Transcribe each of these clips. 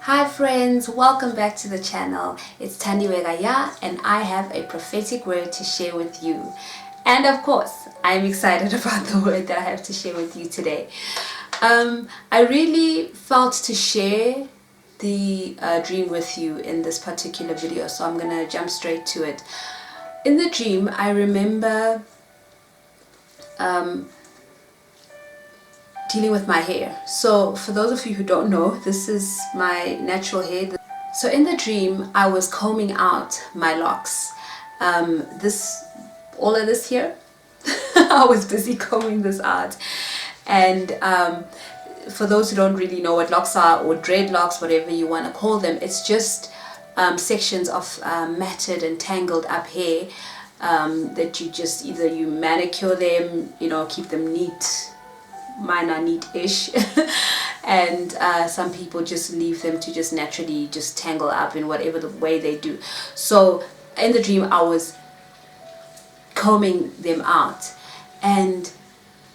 Hi friends, welcome back to the channel. It's ThandiwekaYah and I have a prophetic word to share with you. And of course, I'm excited about the word that I have to share with you today. I really felt to share the dream with you in this particular video, so I'm going to jump straight to it. In the dream, I remember dealing with my hair. So for those of you who don't know, this is my natural hair. So in the dream, I was combing out my locks. All of this here, I was busy combing this out. And for those who don't really know what locks are, or dreadlocks, whatever you want to call them, it's just sections of matted and tangled up hair that you just either you manicure them, keep them neat. Mine are neat-ish and some people just leave them to just naturally just tangle up in whatever the way they do. So in the dream I was combing them out, and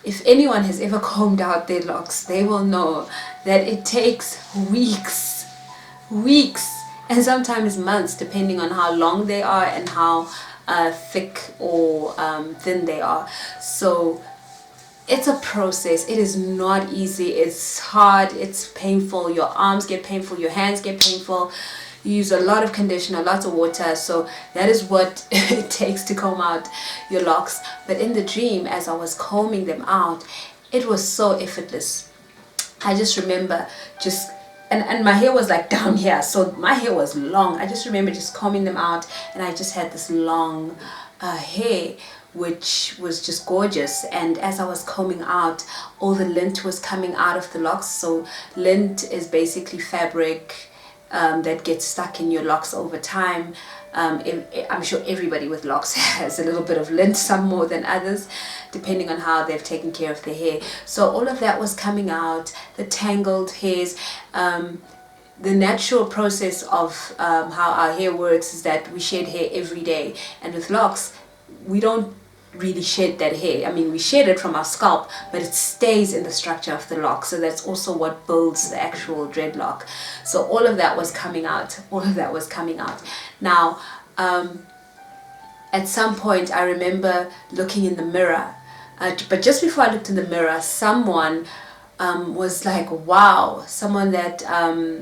if anyone has ever combed out their locks, they will know that it takes weeks and sometimes months, depending on how long they are and how thick or thin they are. So it's a process. It is not easy. It's hard. It's painful. Your arms get painful. Your hands get painful. You use a lot of conditioner, lots of water. So that is what it takes to comb out your locks. But in the dream, as I was combing them out, it was so effortless. I just remember and my hair was like down here. So my hair was long. I just remember just combing them out, and I just had this long hair, which was just gorgeous. And as I was combing out, all the lint was coming out of the locks. So lint is basically fabric that gets stuck in your locks over time. I'm sure everybody with locks has a little bit of lint, some more than others, depending on how they've taken care of their hair. So all of that was coming out, the tangled hairs. The natural process of how our hair works is that we shed hair every day, and with locks we don't really shed that hair. I mean, we shed it from our scalp, but it stays in the structure of the lock. So that's also what builds the actual dreadlock. So all of that was coming out. Now at some point I remember looking in the mirror, but just before I looked in the mirror, someone was like, wow, someone that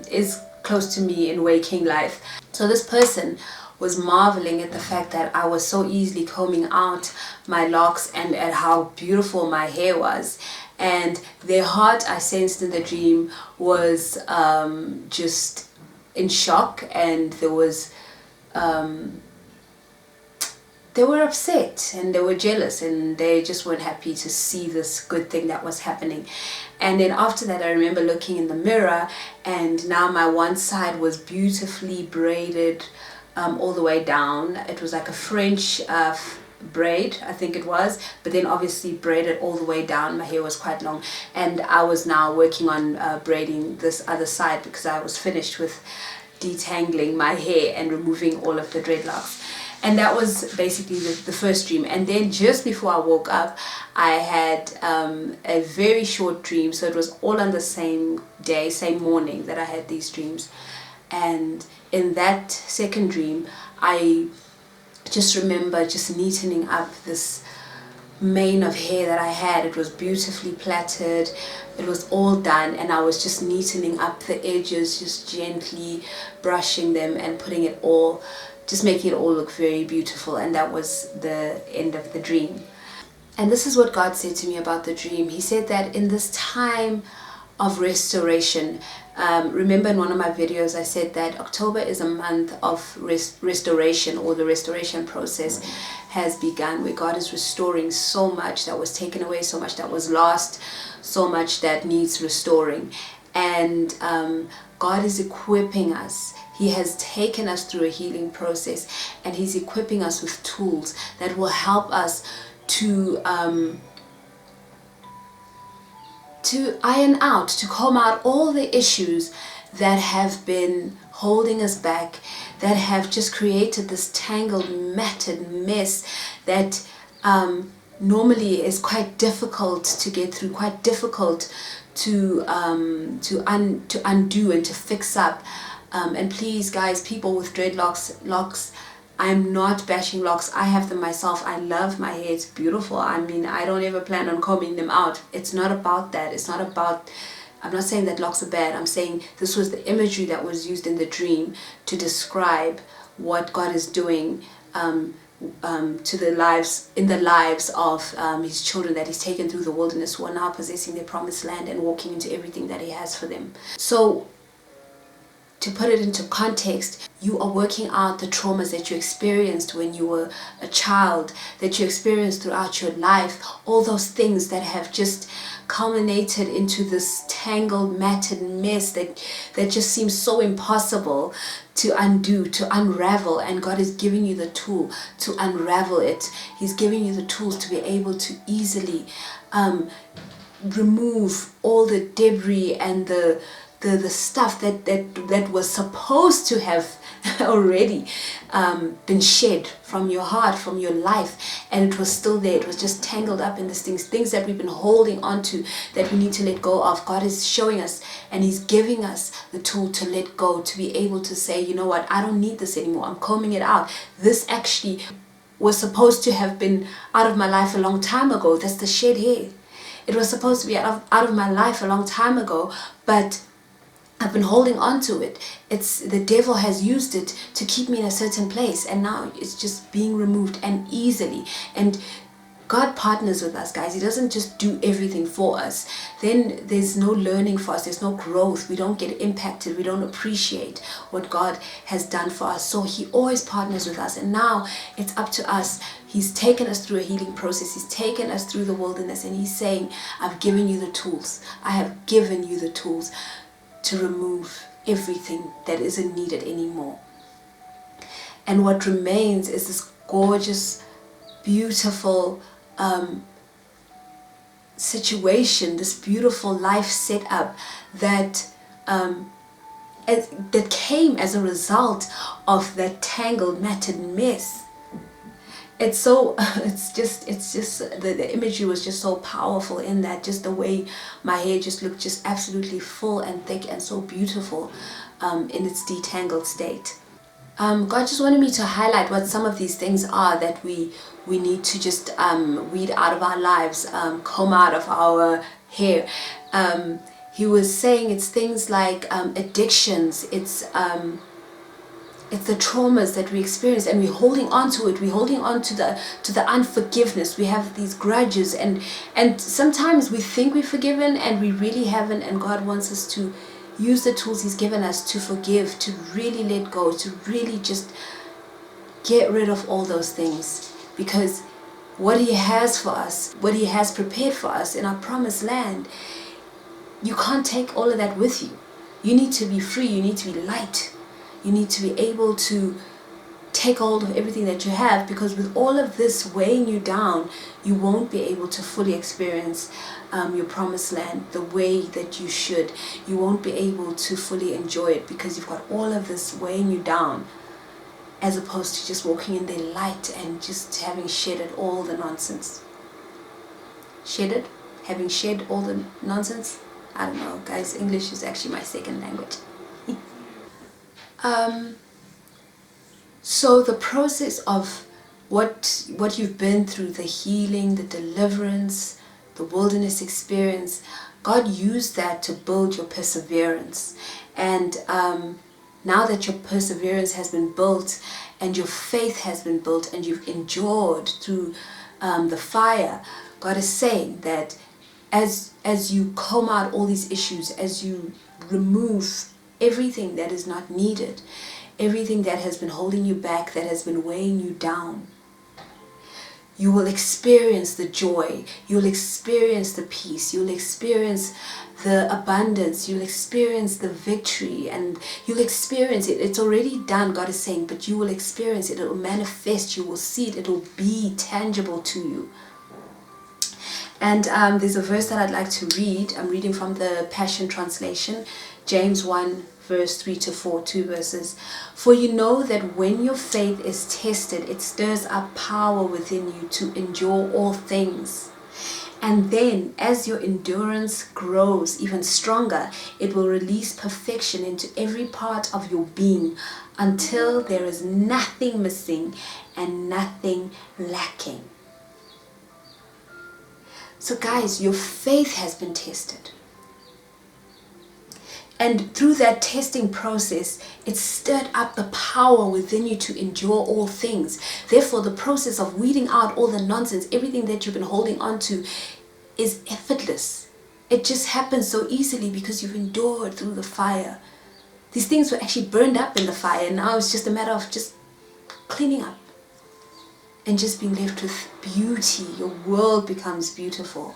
is close to me in waking life. So this person was marveling at the fact that I was so easily combing out my locks and at how beautiful my hair was. And their heart, I sensed in the dream, was just in shock, and they were upset and they were jealous, and they just weren't happy to see this good thing that was happening. And then after that, I remember looking in the mirror, and now my one side was beautifully braided all the way down. It was like a French braid, I think it was, but then obviously braided all the way down. My hair was quite long, and I was now working on braiding this other side because I was finished with detangling my hair and removing all of the dreadlocks. And that was basically the first dream. And then just before I woke up, I had a very short dream. So it was all on the same day, same morning that I had these dreams. And in that second dream, I just remember just neatening up this mane of hair that I had. It was beautifully plaited. It was all done, and I was just neatening up the edges, just gently brushing them and putting it all, just making it all look very beautiful. And that was the end of the dream. And this is what God said to me about the dream. He said that in this time of restoration, remember in one of my videos I said that October is a month of restoration, or the restoration process has begun, where God is restoring so much that was taken away, so much that was lost, so much that needs restoring. And God is equipping us. He has taken us through a healing process, and He's equipping us with tools that will help us to iron out, to comb out all the issues that have been holding us back, that have just created this tangled, matted mess that normally is quite difficult to get through, quite difficult to undo and to fix up. And please, guys, people with locks, I'm not bashing locks. I have them myself. I love my hair. It's beautiful. I mean, I don't ever plan on combing them out. It's not about that. It's not about, I'm not saying that locks are bad. I'm saying this was the imagery that was used in the dream to describe what God is doing to the lives of his children that he's taken through the wilderness, who are now possessing their promised land and walking into everything that he has for them. So, to put it into context, you are working out the traumas that you experienced when you were a child, that you experienced throughout your life, all those things that have just culminated into this tangled, matted mess that just seems so impossible to undo, to unravel. And God is giving you the tool to unravel it. He's giving you the tools to be able to easily remove all the debris and the stuff that was supposed to have already been shed from your heart, from your life, and it was still there. It was just tangled up in these things that we've been holding on to, that we need to let go of. God is showing us, and he's giving us the tool to let go, to be able to say, you know what, I don't need this anymore. I'm combing it out. This actually was supposed to have been out of my life a long time ago. That's the shed hair. It was supposed to be out of my life a long time ago, but I've been holding on to it. It's the devil has used it to keep me in a certain place, and now it's just being removed, and easily. And God partners with us, guys. He doesn't just do everything for us. Then there's no learning for us. There's no growth. We don't get impacted. We don't appreciate what God has done for us. So he always partners with us. And now it's up to us. He's taken us through a healing process. He's taken us through the wilderness. And he's saying, I've given you the tools. I have given you the tools to remove everything that isn't needed anymore. And what remains is this gorgeous, beautiful situation, this beautiful life set up that that came as a result of that tangled, matted mess. It's so it's just the imagery was just so powerful in that, just the way my hair just looked just absolutely full and thick and so beautiful in its detangled state. God just wanted me to highlight what some of these things are that we need to just weed out of our lives, comb out of our hair. He was saying it's things like addictions, it's the traumas that we experience, and we're holding on to it. We're holding on to the unforgiveness. We have these grudges, and sometimes we think we're forgiven and we really haven't, and God wants us to use the tools he's given us to forgive, to really let go, to really just get rid of all those things. Because what he has for us, what he has prepared for us in our promised land, you can't take all of that with you. You need to be free. You need to be light. You need to be able to take hold of everything that you have, because with all of this weighing you down, you won't be able to fully experience your promised land the way that you should. You won't be able to fully enjoy it because you've got all of this weighing you down, as opposed to just walking in the light and just having shedded all the nonsense. Having shed all the nonsense? I don't know, guys. English is actually my second language. So the process of what you've been through, the healing, the deliverance, the wilderness experience, God used that to build your perseverance. And now that your perseverance has been built and your faith has been built and you've endured through the fire, God is saying that as you comb out all these issues, as you remove everything that is not needed, everything that has been holding you back, that has been weighing you down, you will experience the joy, you'll experience the peace, you'll experience the abundance, you'll experience the victory, and you'll experience it. It's already done, God is saying, but you will experience it. It will manifest, you will see it, it will be tangible to you. And there's a verse that I'd like to read. I'm reading from the Passion Translation, James 1 verse 3-4, 2 verses. For you know that when your faith is tested, it stirs up power within you to endure all things. And then, as your endurance grows even stronger, it will release perfection into every part of your being until there is nothing missing and nothing lacking. So guys, your faith has been tested. And through that testing process, it stirred up the power within you to endure all things. Therefore, the process of weeding out all the nonsense, everything that you've been holding on to, is effortless. It just happens so easily because you've endured through the fire. These things were actually burned up in the fire. Now it's just a matter of just cleaning up and just being left with beauty. Your world becomes beautiful.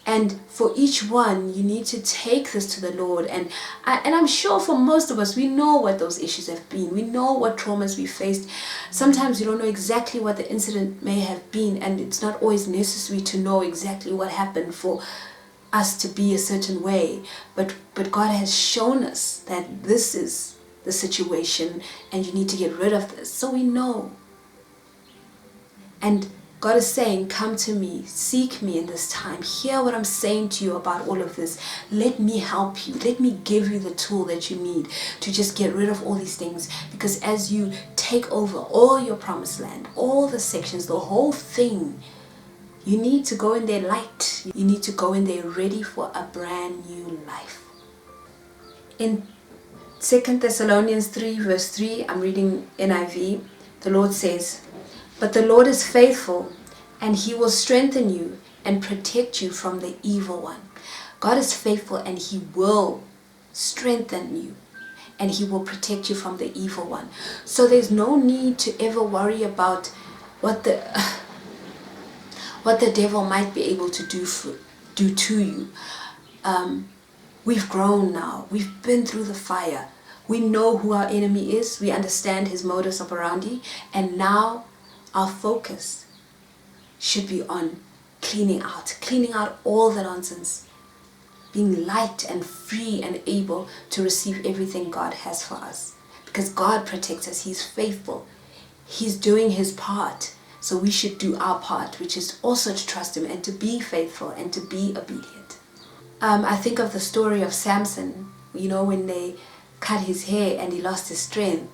And for each one, you need to take this to the Lord. And I'm sure for most of us, we know what those issues have been. We know what traumas we faced. Sometimes we don't know exactly what the incident may have been. And it's not always necessary to know exactly what happened for us to be a certain way. But God has shown us that this is the situation and you need to get rid of this. So we know. And God is saying, come to me, seek me in this time. Hear what I'm saying to you about all of this. Let me help you. Let me give you the tool that you need to just get rid of all these things. Because as you take over all your promised land, all the sections, the whole thing, you need to go in there light. You need to go in there ready for a brand new life. In 2 Thessalonians 3 verse 3, I'm reading NIV, the Lord says, "But the Lord is faithful, and He will strengthen you and protect you from the evil one." God is faithful and He will strengthen you and He will protect you from the evil one. So there's no need to ever worry about what the devil might be able to do to you. We've grown now. We've been through the fire. We know who our enemy is. We understand his modus operandi. And now our focus should be on cleaning out all the nonsense, being light and free and able to receive everything God has for us. Because God protects us. He's faithful. He's doing His part. So we should do our part, which is also to trust Him and to be faithful and to be obedient. I think of the story of Samson, when they cut his hair and he lost his strength.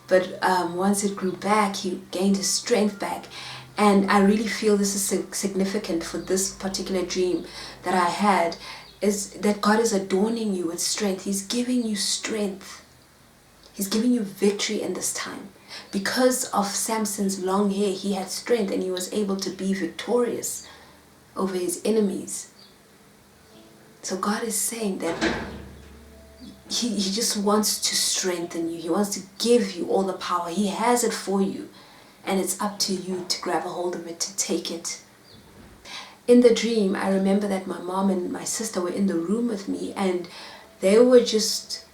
But once it grew back, he gained his strength back. And I really feel this is significant for this particular dream that I had, is that God is adorning you with strength. He's giving you strength. He's giving you victory in this time. Because of Samson's long hair, he had strength and he was able to be victorious over his enemies. So God is saying that He just wants to strengthen you. He wants to give you all the power. He has it for you. And it's up to you to grab a hold of it, to take it. In the dream, I remember that my mom and my sister were in the room with me. And they were just,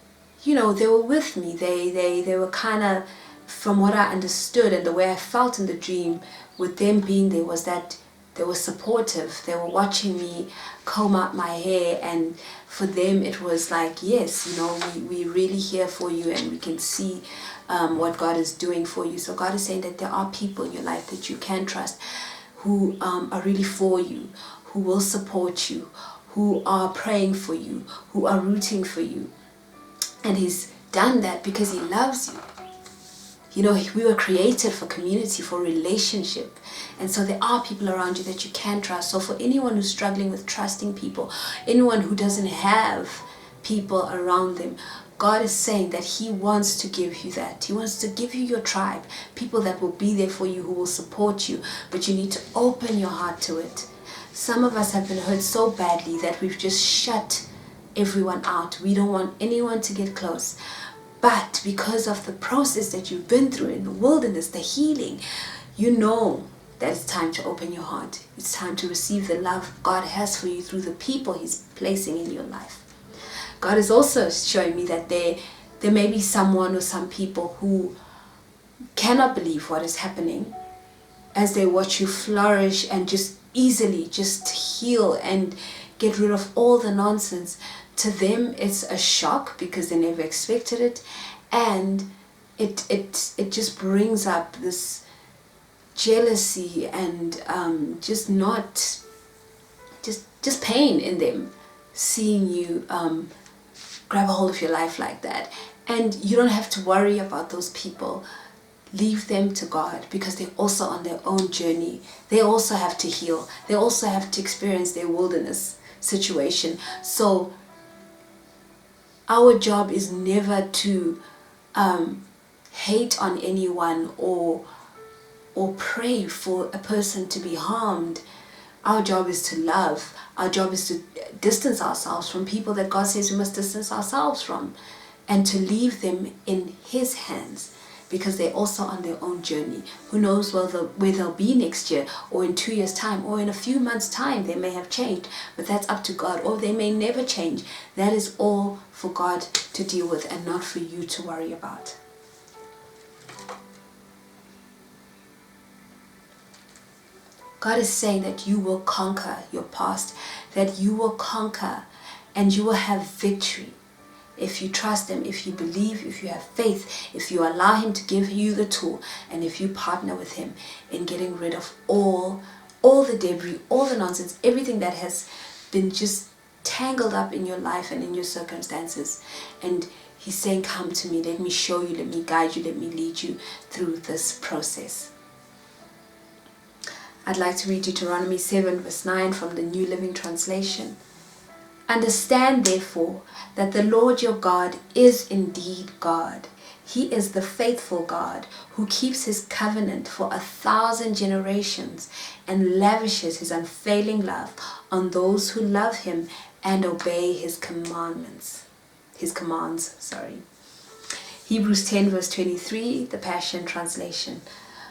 they were with me. They were kind of, from what I understood and the way I felt in the dream, with them being there, was that they were supportive. They were watching me comb out my hair, and for them it was like, yes, we're really here for you and we can see what God is doing for you. So God is saying that there are people in your life that you can trust, who are really for you, who will support you, who are praying for you, who are rooting for you. And He's done that because He loves you. We were created for community, for relationship. And so there are people around you that you can trust. So for anyone who's struggling with trusting people, anyone who doesn't have people around them, God is saying that He wants to give you that. He wants to give you your tribe, people that will be there for you, who will support you. But you need to open your heart to it. Some of us have been hurt so badly that we've just shut everyone out. We don't want anyone to get close. But because of the process that you've been through in the wilderness, the healing, that it's time to open your heart. It's time to receive the love God has for you through the people He's placing in your life. God is also showing me that there may be someone or some people who cannot believe what is happening as they watch you flourish and just easily just heal and get rid of all the nonsense. To them, it's a shock because they never expected it, and it just brings up this jealousy and just not just pain in them, seeing you grab a hold of your life like that. And you don't have to worry about those people. Leave them to God, because they're also on their own journey. They also have to heal. They also have to experience their wilderness situation. So our job is never to hate on anyone or pray for a person to be harmed. Our job is to love. Our job is to distance ourselves from people that God says we must distance ourselves from, and to leave them in His hands, because they're also on their own journey. Who knows where they'll be next year, or in 2 years' time, or in a few months' time. They may have changed, but that's up to God. Or they may never change. That is all for God to deal with, and not for you to worry about. God is saying that you will conquer your past, that you will conquer and you will have victory. If you trust Him, if you believe, if you have faith, if you allow Him to give you the tool, and if you partner with Him in getting rid of all the debris, all the nonsense, everything that has been just tangled up in your life and in your circumstances. And He's saying, come to me, let me show you, let me guide you, let me lead you through this process. I'd like to read Deuteronomy 7 verse 9 from the New Living Translation. Understand therefore that the Lord your God is indeed God. He is the faithful God who keeps His covenant for 1,000 generations and lavishes His unfailing love on those who love Him and obey His commands. Hebrews 10 verse 23, the Passion Translation.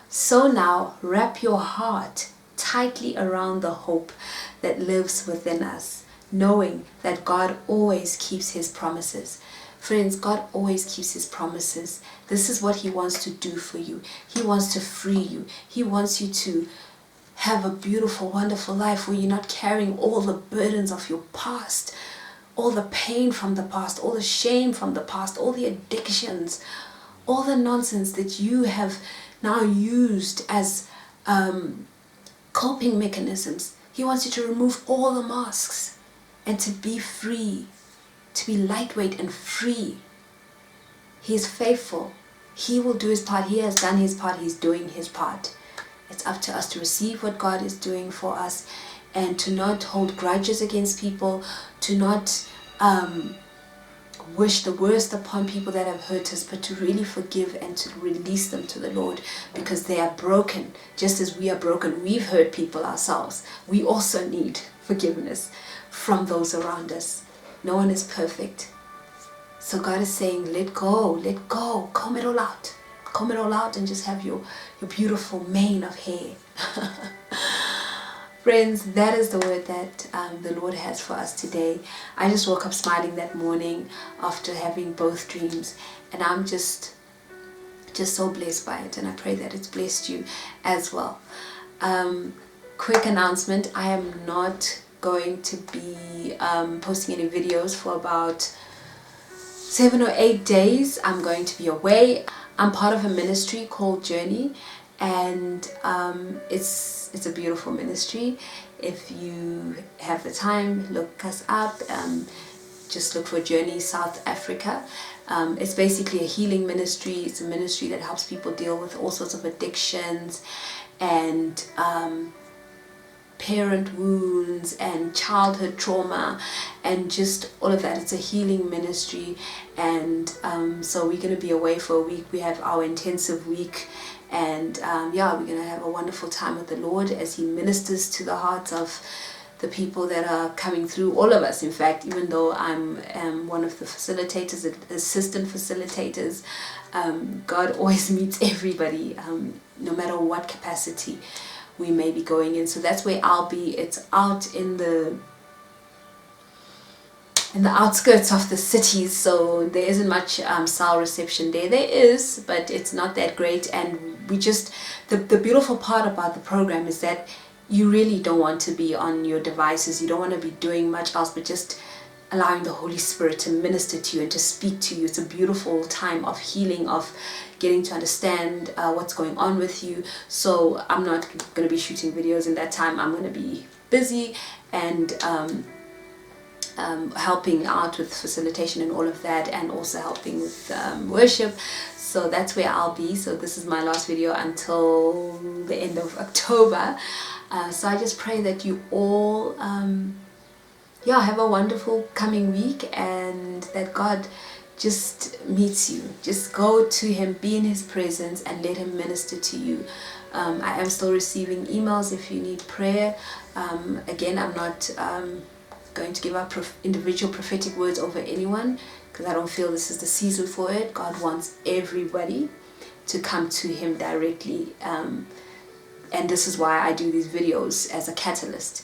So now wrap your heart tightly around the hope that lives within us, knowing that God always keeps His promises. Friends, God always keeps His promises. This is what He wants to do for you. He wants to free you. He wants you to have a beautiful, wonderful life where you're not carrying all the burdens of your past, all the pain from the past, all the shame from the past, all the addictions, all the nonsense that you have now used as coping mechanisms. He wants you to remove all the masks and to be free, to be lightweight and free. He is faithful. He will do His part. He has done His part. He's doing His part. It's up to us to receive what God is doing for us, and to not hold grudges against people, to not wish the worst upon people that have hurt us, but to really forgive and to release them to the Lord, because they are broken just as we are broken. We've hurt people ourselves. We also need forgiveness from those around us. No one is perfect. So God is saying, let go, comb it all out and just have your beautiful mane of hair. Friends, that is the word that the Lord has for us today. I just woke up smiling that morning after having both dreams, and I'm just so blessed by it, and I pray that it's blessed you as well. Quick announcement, I am not going to be posting any videos for about 7 or 8 days. I'm going to be away. I'm part of a ministry called Journey, and it's a beautiful ministry. If you have the time, look us up. Just look for Journey South Africa. It's basically a healing ministry. It's a ministry that helps people deal with all sorts of addictions and parent wounds and childhood trauma and just all of that. It's a healing ministry, and so we're going to be away for a week. We have our intensive week, and we're going to have a wonderful time with the Lord as He ministers to the hearts of the people that are coming through, all of us in fact, even though I'm one of the facilitators, assistant facilitators. God always meets everybody, no matter what capacity we may be going in. So that's where I'll be. It's out in the outskirts of the cities, so there isn't much cell reception there. There is, but it's not that great. And we just, the beautiful part about the program is that you really don't want to be on your devices. You don't want to be doing much else but just allowing the Holy Spirit to minister to you and to speak to you. It's a beautiful time of healing, of getting to understand what's going on with you. So I'm not going to be shooting videos in that time. I'm going to be busy and helping out with facilitation and all of that, and also helping with worship. So that's where I'll be. So this is my last video until the end of October. So I just pray that you all have a wonderful coming week, and that God just meets you. Just go to Him, be in His presence, and let Him minister to you. I am still receiving emails if you need prayer. Again, I'm not going to give out individual prophetic words over anyone, because I don't feel this is the season for it. God wants everybody to come to Him directly, and this is why I do these videos, as a catalyst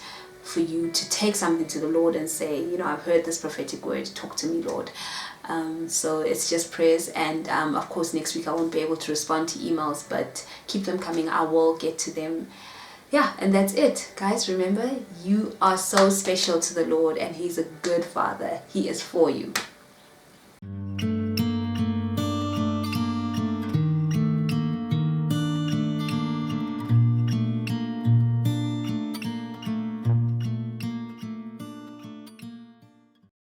for you to take something to the Lord and say, you know, I've heard this prophetic word, talk to me, Lord. So it's just prayers, and of course next week I won't be able to respond to emails, but keep them coming. I will get to them. Yeah, and that's it, guys. Remember, you are so special to the Lord, and He's a good Father. He is for you.